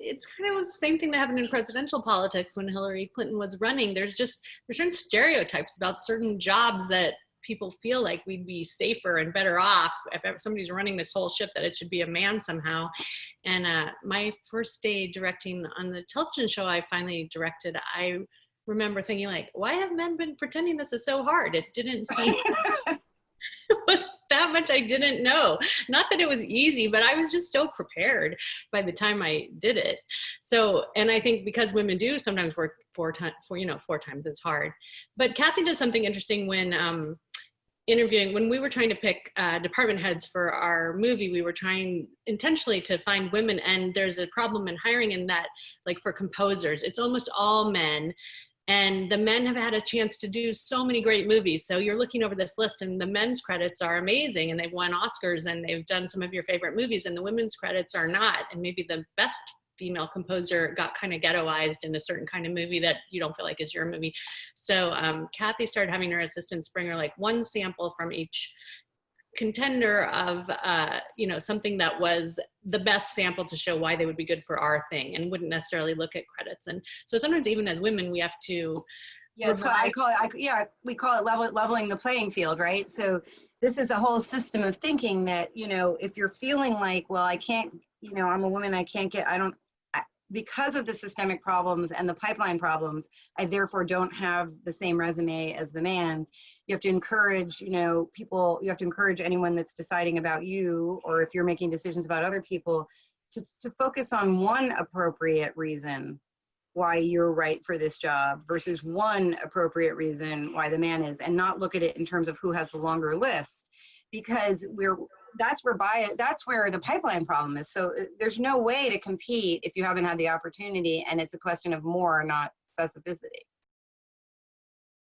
it's kind of was the same thing that happened in presidential politics when Hillary Clinton was running. There's certain stereotypes about certain jobs that people feel like we'd be safer and better off if somebody's running this whole ship, that it should be a man somehow. And my first day directing on the television show I finally directed, I remember thinking like, why have men been pretending this is so hard? It didn't seem it was that much I didn't know. Not that it was easy, but I was just so prepared by the time I did it. So, and I think because women do sometimes work four times as hard. But Cathy did something interesting when interviewing, when we were trying to pick department heads for our movie, we were trying intentionally to find women, and there's a problem in hiring in that, like for composers, it's almost all men. And the men have had a chance to do so many great movies. So you're looking over this list and the men's credits are amazing and they've won Oscars and they've done some of your favorite movies, and the women's credits are not. And maybe the best female composer got kind of ghettoized in a certain kind of movie that you don't feel like is your movie. So Cathy started having her assistants bring her like one sample from each contender of something that was the best sample to show why they would be good for our thing, and wouldn't necessarily look at credits. And so sometimes even as women we have to that's what I call it. We call it leveling the playing field, right? So this is a whole system of thinking that, if you're feeling like, well, I can't, I'm a woman, I can't get, because of the systemic problems and the pipeline problems, I therefore don't have the same resume as the man. You have to encourage, people, you have to encourage anyone that's deciding about you, or if you're making decisions about other people, to focus on one appropriate reason why you're right for this job versus one appropriate reason why the man is, and not look at it in terms of who has the longer list, because that's where the pipeline problem is. So there's no way to compete if you haven't had the opportunity, and it's a question of more, not specificity.